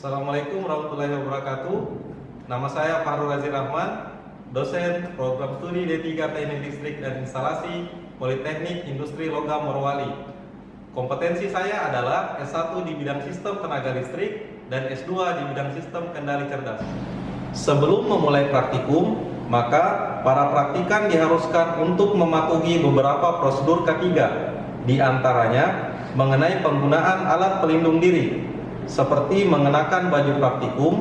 Assalamualaikum warahmatullahi wabarakatuh. Nama saya Fahrul Razi Rahman, dosen program studi D3 Teknik Listrik dan Instalasi Politeknik Industri Logam Morowali. Kompetensi saya adalah S1 di bidang sistem tenaga listrik dan S2 di bidang sistem kendali cerdas. Sebelum memulai praktikum, maka para praktikan diharuskan untuk mematuhi beberapa prosedur K3, di antaranya mengenai penggunaan alat pelindung diri, seperti mengenakan baju praktikum,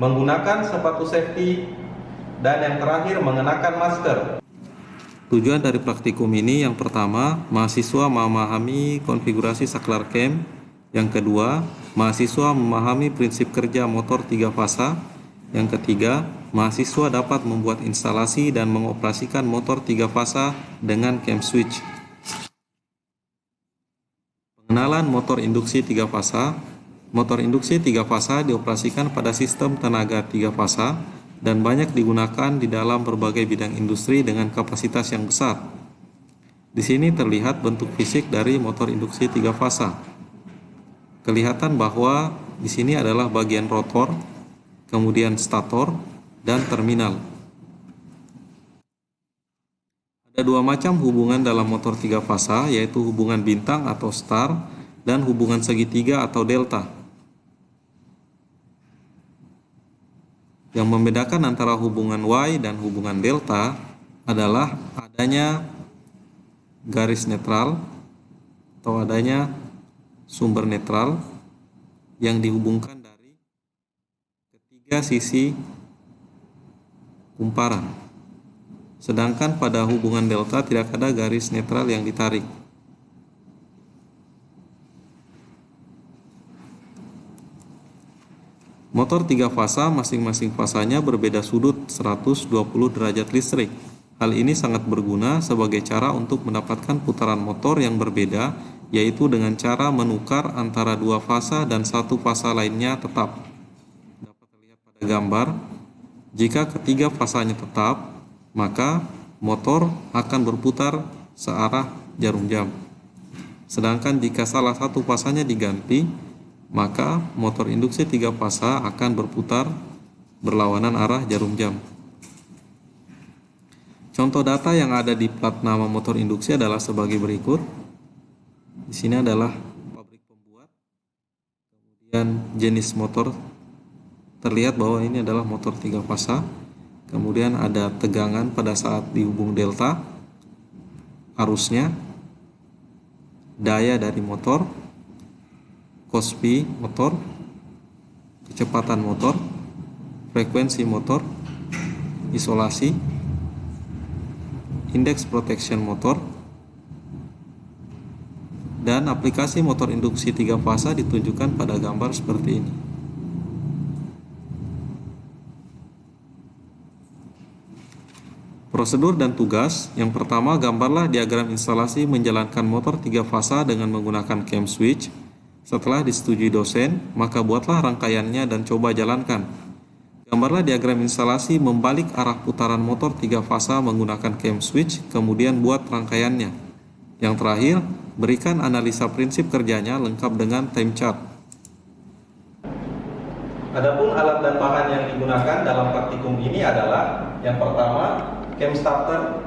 menggunakan sepatu safety, dan yang terakhir mengenakan masker. Tujuan dari praktikum ini yang pertama, mahasiswa memahami konfigurasi saklar cam. Yang kedua, mahasiswa memahami prinsip kerja motor 3 fasa. Yang ketiga, mahasiswa dapat membuat instalasi dan mengoperasikan motor 3 fasa dengan cam switch. Pengenalan motor induksi 3 fasa. Motor induksi 3 fasa dioperasikan pada sistem tenaga 3 fasa dan banyak digunakan di dalam berbagai bidang industri dengan kapasitas yang besar. Di sini terlihat bentuk fisik dari motor induksi 3 fasa. Kelihatan bahwa di sini adalah bagian rotor, kemudian stator, dan terminal. Ada dua macam hubungan dalam motor 3 fasa, yaitu hubungan bintang atau star dan hubungan segitiga atau delta. Yang membedakan antara hubungan Y dan hubungan delta adalah adanya garis netral atau adanya sumber netral yang dihubungkan dari ketiga sisi kumparan. Sedangkan pada hubungan delta tidak ada garis netral yang ditarik. Motor 3 fasa masing-masing fasanya berbeda sudut 120 derajat listrik. Hal ini sangat berguna sebagai cara untuk mendapatkan putaran motor yang berbeda, yaitu dengan cara menukar antara 2 fasa dan 1 fasa lainnya tetap. Dapat terlihat pada gambar, jika ketiga fasanya tetap, maka motor akan berputar searah jarum jam. Sedangkan jika salah satu fasanya diganti, maka motor induksi 3 fasa akan berputar berlawanan arah jarum jam. Contoh data yang ada di plat nama motor induksi adalah sebagai berikut. Di sini adalah pabrik pembuat, kemudian jenis motor, terlihat bahwa ini adalah motor 3 fasa. Kemudian ada tegangan pada saat dihubung delta, arusnya, daya dari motor, Kospi motor, kecepatan motor, frekuensi motor, isolasi, indeks protection motor, dan aplikasi motor induksi 3 fasa ditunjukkan pada gambar seperti ini. Prosedur dan tugas. Yang pertama, gambarlah diagram instalasi menjalankan motor 3 fasa dengan menggunakan cam switch. Setelah disetujui dosen, maka buatlah rangkaiannya dan coba jalankan. Gambarlah diagram instalasi membalik arah putaran motor 3 fasa menggunakan cam switch, kemudian buat rangkaiannya. Yang terakhir, berikan analisa prinsip kerjanya lengkap dengan time chart. Adapun alat dan bahan yang digunakan dalam praktikum ini adalah yang pertama, cam starter,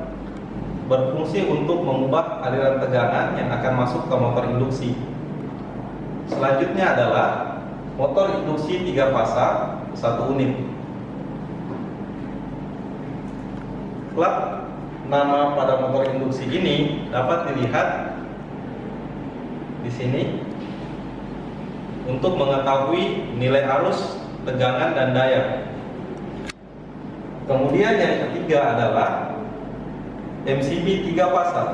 berfungsi untuk mengubah aliran tegangan yang akan masuk ke motor induksi. Selanjutnya adalah motor induksi 3 fasa 1 unit. Plat nama pada motor induksi ini dapat dilihat di sini untuk mengetahui nilai arus, tegangan, dan daya. Kemudian yang ketiga adalah MCB 3 fasa,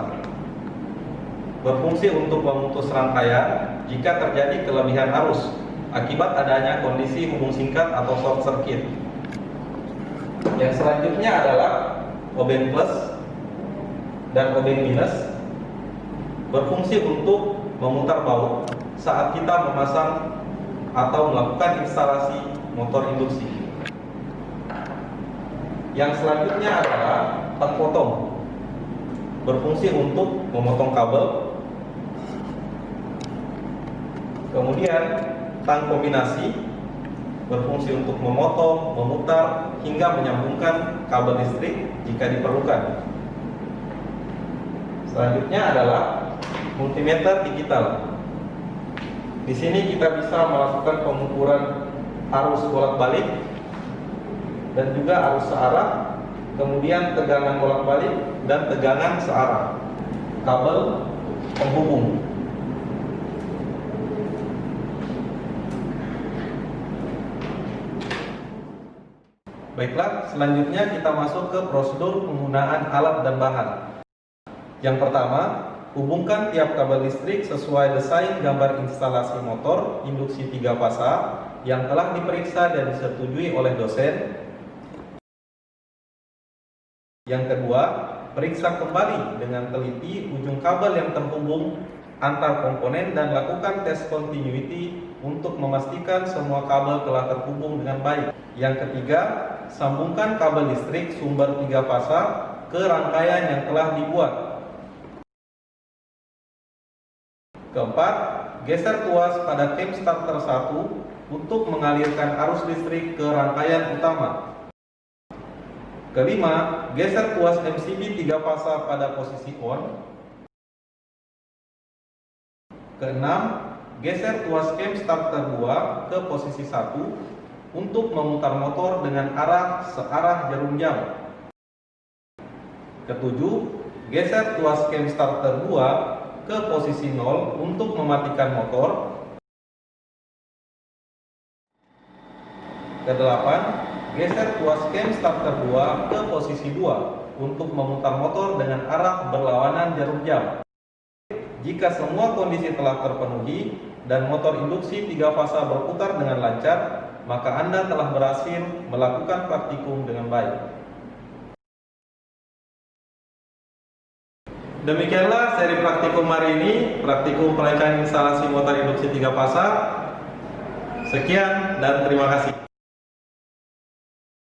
berfungsi untuk memutus rangkaian jika terjadi kelebihan arus akibat adanya kondisi hubung singkat atau short circuit. Yang selanjutnya adalah obeng plus dan obeng minus, berfungsi untuk memutar baut saat kita memasang atau melakukan instalasi motor induksi. Yang selanjutnya adalah tang potong, berfungsi untuk memotong kabel. Kemudian tang kombinasi berfungsi untuk memotong, memutar, hingga menyambungkan kabel listrik jika diperlukan. Selanjutnya adalah multimeter digital. Di sini kita bisa melakukan pengukuran arus bolak-balik dan juga arus searah, kemudian tegangan bolak-balik dan tegangan searah kabel penghubung. Baiklah, selanjutnya kita masuk ke prosedur penggunaan alat dan bahan. Yang pertama, hubungkan tiap kabel listrik sesuai desain gambar instalasi motor induksi 3 fasa yang telah diperiksa dan disetujui oleh dosen. Yang kedua, periksa kembali dengan teliti ujung kabel yang terhubung antar komponen dan lakukan tes continuity untuk memastikan semua kabel telah terhubung dengan baik. Yang ketiga, sambungkan kabel listrik sumber 3 fasa ke rangkaian yang telah dibuat. Keempat, geser tuas pada cam starter 1 untuk mengalirkan arus listrik ke rangkaian utama. Kelima, geser tuas MCB 3 fasa pada posisi on. Keenam, geser tuas cam starter 2 ke posisi 1 untuk memutar motor dengan arah searah jarum jam. Ketujuh, geser tuas cam starter 2 ke posisi 0 untuk mematikan motor. Kedelapan, geser tuas cam starter 2 ke posisi 2 untuk memutar motor dengan arah berlawanan jarum jam. Jika semua kondisi telah terpenuhi dan motor induksi 3 fasa berputar dengan lancar, maka Anda telah berhasil melakukan praktikum dengan baik. Demikianlah seri praktikum hari ini, praktikum perancangan instalasi motor induksi 3 fasa. Sekian dan terima kasih.